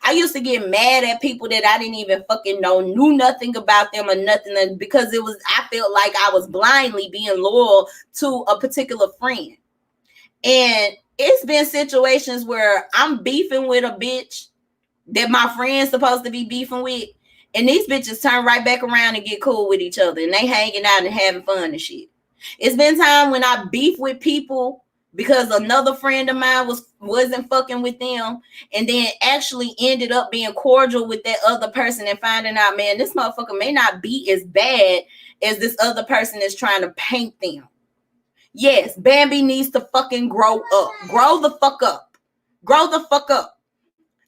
I used to get mad at people that I didn't even fucking know, knew nothing about them or nothing, because I felt like I was blindly being loyal to a particular friend. And it's been situations where I'm beefing with a bitch that my friend's supposed to be beefing with, and these bitches turn right back around and get cool with each other, and they hanging out and having fun and shit. It's been time when I beef with people because another friend of mine wasn't fucking with them, and then actually ended up being cordial with that other person and finding out, man, this motherfucker may not be as bad as this other person is trying to paint them. Yes, Bambi needs to fucking grow up. Grow the fuck up. Grow the fuck up.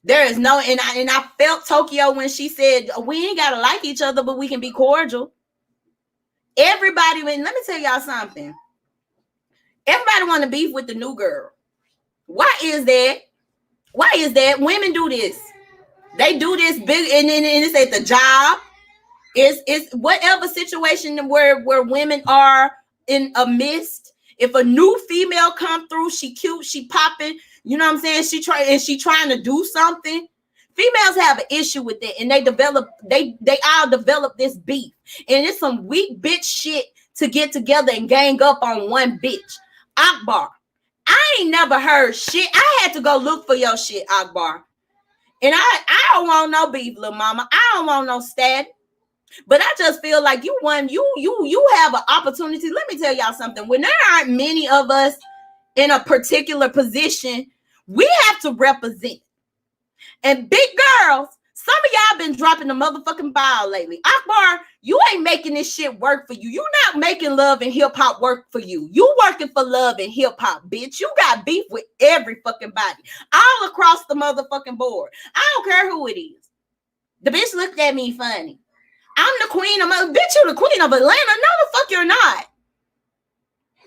There is no, and I felt Tokyo when she said, we ain't gotta like each other, but we can be cordial. Everybody, let me tell y'all something. Everybody want to beef with the new girl. Why is that? Why is that? Women do this. They do this big, and it's at the job. It's whatever situation where women are in a midst. If a new female come through, she cute, she popping. You know what I'm saying? She trying to do something. Females have an issue with it, and they all develop this beef, and it's some weak bitch shit to get together and gang up on one bitch. Akbar, I ain't never heard shit. I had to go look for your shit, Akbar. And I don't want no beef, little mama. I don't want no static. But I just feel like you have an opportunity. Let me tell y'all something. When there aren't many of us in a particular position, we have to represent. And big girls, some of y'all been dropping the motherfucking ball lately. Akbar, you ain't making this shit work for you. You not making love and hip hop work for you. You working for love and hip hop, bitch. You got beef with every fucking body, all across the motherfucking board. I don't care who it is. The bitch looked at me funny. I'm the queen of bitch. You the queen of Atlanta? No, the fuck you're not.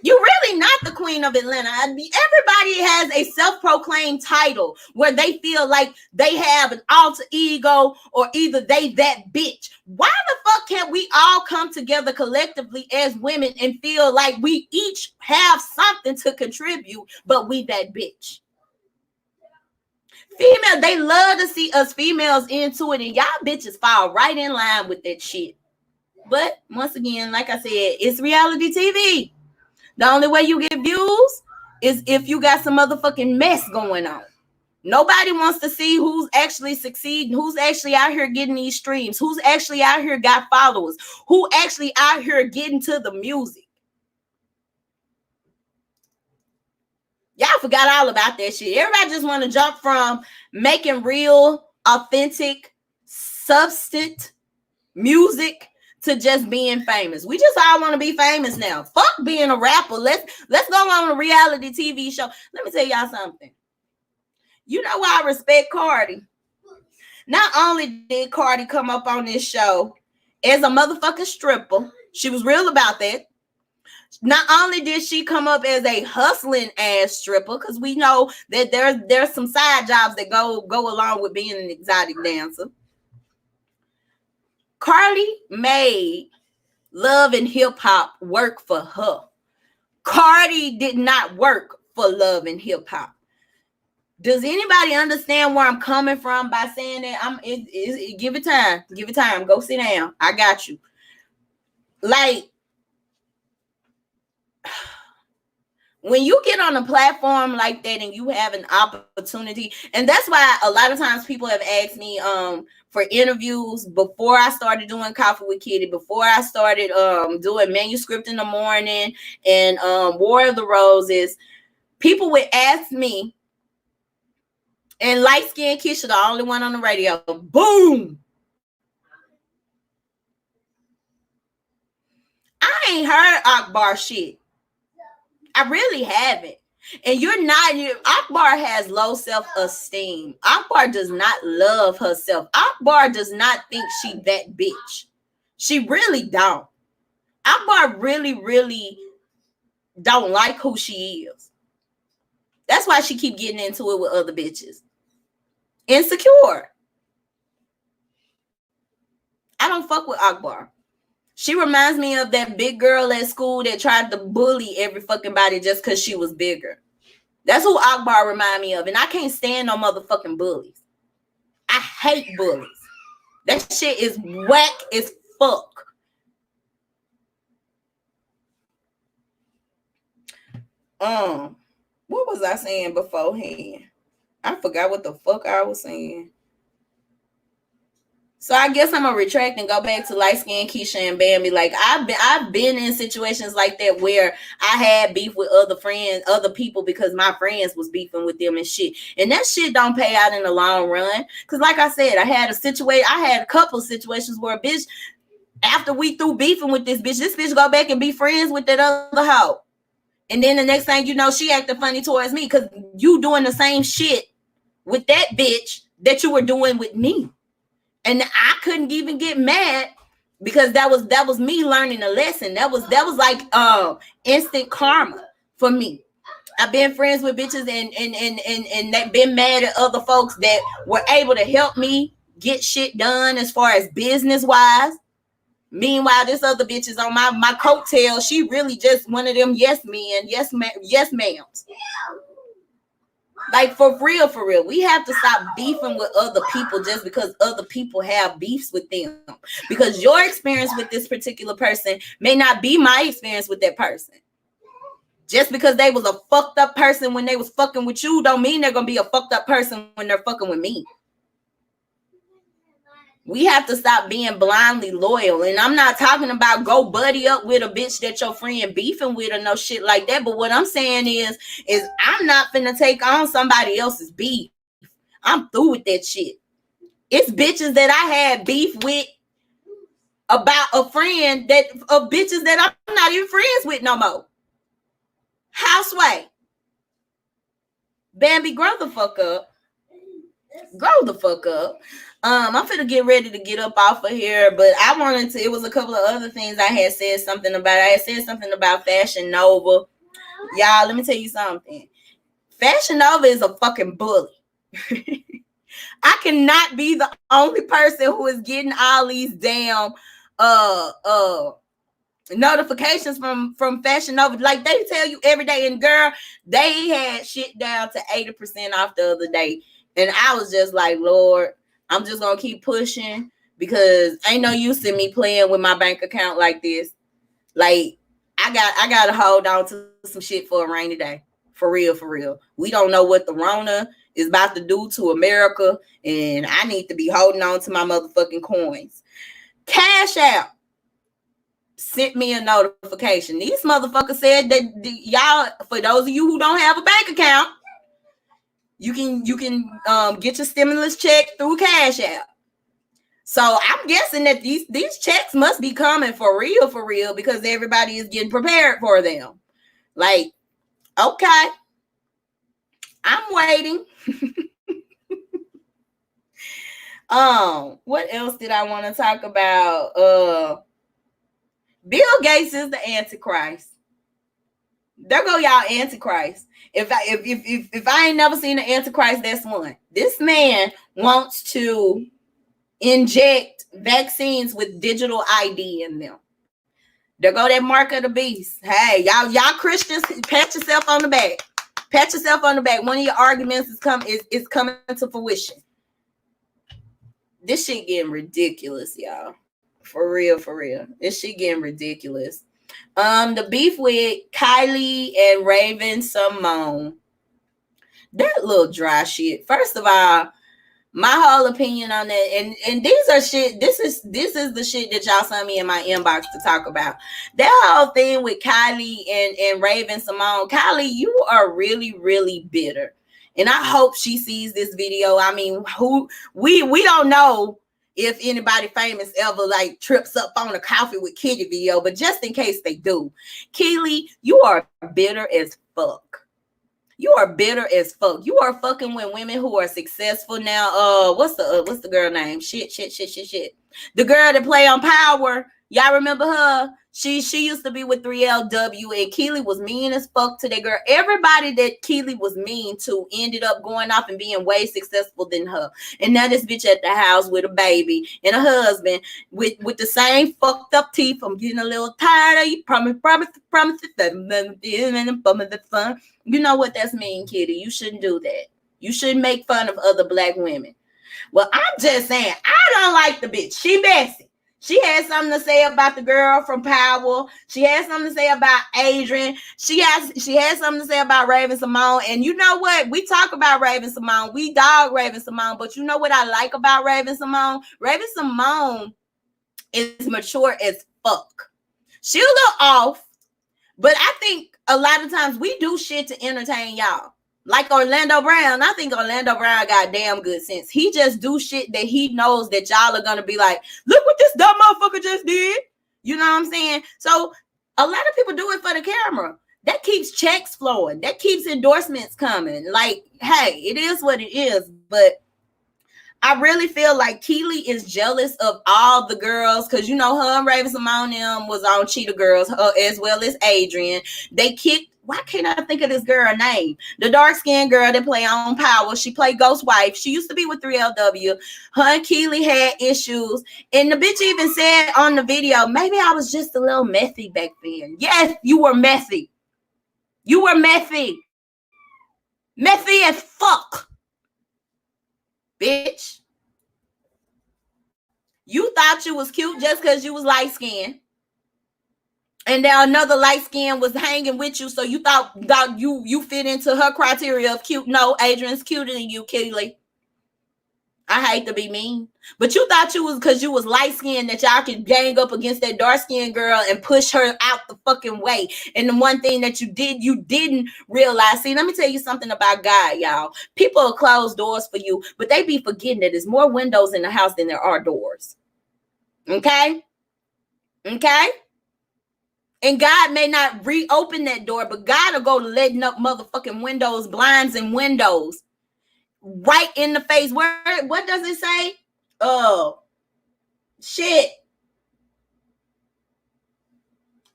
You're really not the queen of Atlanta. Everybody has a self-proclaimed title where they feel like they have an alter ego or either they that bitch. Why the fuck can't we all come together collectively as women and feel like we each have something to contribute, but we that bitch? Female, they love to see us females into it, and y'all bitches fall right in line with that shit. But once again, like I said, it's reality TV. The only way you get views is if you got some motherfucking mess going on. Nobody wants to see who's actually succeeding, who's actually out here getting these streams, who's actually out here got followers, who actually out here getting to the music. Y'all forgot all about that shit. Everybody just want to jump from making real, authentic, substance music to just being famous. We just all want to be famous now. Fuck being a rapper. Let's go on a reality TV show. Let me tell y'all something. You know why I respect Cardi? Not only did Cardi come up on this show as a motherfucking stripper, she was real about that. Not only did she come up as a hustling ass stripper, because we know that there's some side jobs that go along with being an exotic dancer. Cardi made love and hip hop work for her. Cardi did not work for love and hip hop. Does anybody understand where I'm coming from by saying that? Give it time. Give it time. Go sit down. I got you. Like, when you get on a platform like that and you have an opportunity, and that's why a lot of times people have asked me for interviews before I started doing Coffee with Kiddy, before I started doing Manuscript in the Morning and War of the Roses. People would ask me, and Light Skin Keisha, the only one on the radio, boom. I ain't heard Akbar shit. I really haven't. And Akbar has low self-esteem. Akbar does not love herself. Akbar does not think she that bitch. She really don't. Akbar really, really don't like who she is. That's why she keep getting into it with other bitches. Insecure. I don't fuck with Akbar. She reminds me of that big girl at school that tried to bully every fucking body just because she was bigger. That's who Akbar remind me of. And I can't stand no motherfucking bullies. I hate bullies. That shit is whack as fuck. What was I saying beforehand? I forgot what the fuck I was saying. So I guess I'm gonna retract and go back to Light Skin Keisha and Bambi. Like I've been in situations like that where I had beef with other people because my friends was beefing with them and shit. And that shit don't pay out in the long run. Cause like I said, I had a couple of situations where a bitch, after we through beefing with this bitch go back and be friends with that other hoe. And then the next thing you know, she acted funny towards me because you doing the same shit with that bitch that you were doing with me. And I couldn't even get mad because that was me learning a lesson. That was like instant karma for me. I've been friends with bitches and they've been mad at other folks that were able to help me get shit done as far as business wise. Meanwhile, this other bitch is on my coattail. She really just one of them yes men, yes ma'ams. Like for real, we have to stop beefing with other people just because other people have beefs with them. Because your experience with this particular person may not be my experience with that person. Just because they was a fucked up person when they was fucking with you don't mean they're gonna be a fucked up person when they're fucking with me. We have to stop being blindly loyal. And I'm not talking about go buddy up with a bitch that your friend beefing with or no shit like that. But what I'm saying is I'm not finna take on somebody else's beef. I'm through with that shit. It's bitches that I had beef with about a friend of bitches that I'm not even friends with no more. Houseway. Bambi, grow the fuck up. Grow the fuck up. I'm finna get ready to get up off of here, but I wanted to, it was a couple of other things I had said something about. I had said something about Fashion Nova. Y'all, let me tell you something. Fashion Nova is a fucking bully. I cannot be the only person who is getting all these damn notifications from Fashion Nova. Like they tell you every day, and girl, they had shit down to 80% off the other day. And I was just like, Lord, I'm just gonna keep pushing because ain't no use in me playing with my bank account like this. Like I gotta hold on to some shit for a rainy day. For real. We don't know what the Rona is about to do to America, and I need to be holding on to my motherfucking coins. Cash App sent me a notification. These motherfuckers said that y'all, for those of you who don't have a bank account, you can get your stimulus check through Cash App. So I'm guessing that these checks must be coming for real because everybody is getting prepared for them. Like, okay, I'm waiting. What else did I want to talk about? Bill Gates is the Antichrist. There go y'all Antichrist. If I ain't never seen an Antichrist, that's one. This man wants to inject vaccines with digital ID in them. There go that mark of the beast. Hey, y'all Christians, pat yourself on the back. Pat yourself on the back. One of your arguments is coming to fruition. This shit getting ridiculous, y'all. For real. This shit getting ridiculous. The beef with Kylie and Raven Simone. That little dry shit. First of all, my whole opinion on that, and these are shit. This is the shit that y'all sent me in my inbox to talk about. That whole thing with Kylie and Raven Simone. Kylie, you are really, really bitter. And I hope she sees this video. I mean, we don't know if anybody famous ever like trips up on a Coffee with Kiddy video, but just in case they do, Keely, you are bitter as fuck. You are bitter as fuck. You are fucking with women who are successful now. What's the girl name? Shit. The girl that play on Power. Y'all remember her? She used to be with 3LW, and Keely was mean as fuck to that girl. Everybody that Keely was mean to ended up going off and being way successful than her. And now this bitch at the house with a baby and a husband with the same fucked up teeth. I'm getting a little tired of you. Promise. You know what that's mean, Kitty. You shouldn't do that. You shouldn't make fun of other black women. Well, I'm just saying, I don't like the bitch. She messy. She had something to say about the girl from Power. She had something to say about Adrian. She had something to say about Raven Simone. And you know what? We talk about Raven Simone. We dog Raven Simone. But you know what I like about Raven Simone? Raven Simone is mature as fuck. She a little off, but I think a lot of times we do shit to entertain y'all. Like Orlando Brown, I think Orlando Brown got damn good sense. He just do shit that he knows that y'all are gonna be like, look what this dumb motherfucker just did. You know what I'm saying? So a lot of people do it for the camera. that keeps checks flowing. That keeps endorsements coming. Like, hey, it is what it is. But I really feel like Keely is jealous of all the girls because, you know, her and Raven-Symoné them was on Cheetah Girls, as well as Adrian. They kicked, why can't I think of this girl name? The dark-skinned girl that play on Power. She played Ghost Wife. She used to be with 3LW. Her and Keely had issues. And the bitch even said on the video, maybe I was just a little methy back then. Yes, you were methy. You were methy. Methy as fuck. Bitch. You thought you was cute just because you was light skinned. And then another light skin was hanging with you, so you thought you fit into her criteria of cute. No, Adrian's cuter than you, Keely. I hate to be mean, but you thought you was because you was light skinned that y'all could gang up against that dark skinned girl and push her out the fucking way. And the one thing that you didn't realize. See, let me tell you something about God, y'all. People will close doors for you, but they be forgetting that there's more windows in the house than there are doors. Okay? Okay? And God may not reopen that door, but God will go letting up motherfucking windows, blinds, and windows right in the face. What does it say? Oh, shit.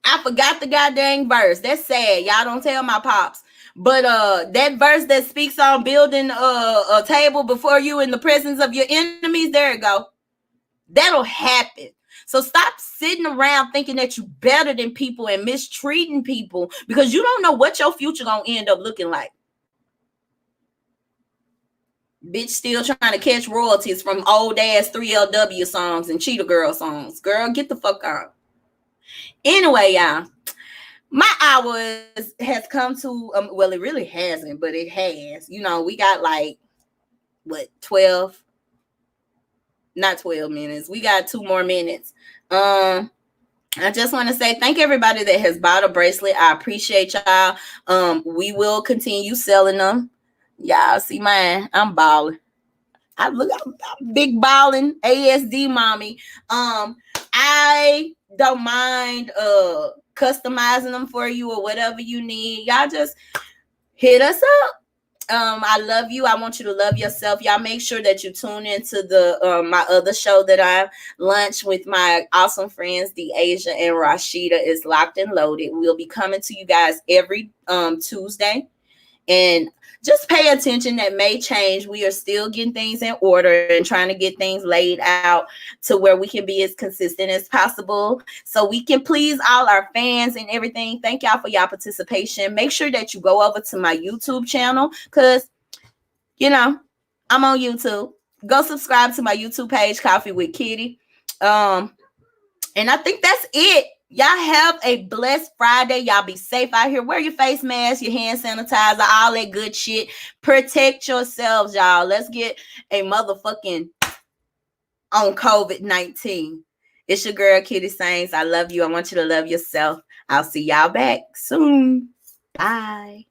I forgot the goddamn verse. That's sad. Y'all don't tell my pops. But that verse that speaks on building a table before you in the presence of your enemies, there you go. That'll happen. So stop sitting around thinking that you're better than people and mistreating people because you don't know what your future gonna end up looking like. Bitch still trying to catch royalties from old ass 3LW songs and Cheetah Girl songs. Girl, get the fuck out. Anyway, y'all, my hour has come to, well, it really hasn't, but it has. You know, we got like, what, 12? Not 12 minutes. We got 2 more minutes. I just want to say thank everybody that has bought a bracelet. I appreciate y'all. We will continue selling them. Y'all see mine. I'm balling. I'm big balling ASD mommy. I don't mind customizing them for you or whatever you need. Y'all just hit us up. I love you. I want you to love yourself. Y'all make sure that you tune into the my other show that I launched with my awesome friends, Deasia and Rashida. Is Locked and Loaded. We'll be coming to you guys every Tuesday. And just pay attention. That may change. We are still getting things in order and trying to get things laid out to where we can be as consistent as possible so we can please all our fans and everything. Thank y'all for y'all participation. Make sure that you go over to my YouTube channel because, you know, I'm on YouTube. Go subscribe to my YouTube page, Coffee with Kiddy. And I think that's it. Y'all have a blessed Friday. Y'all be safe out here. Wear your face mask, your hand sanitizer, all that good shit. Protect yourselves, y'all. Let's get a motherfucking on COVID-19. It's your girl, Kiddy Saints. I love you. I want you to love yourself. I'll see y'all back soon. Bye.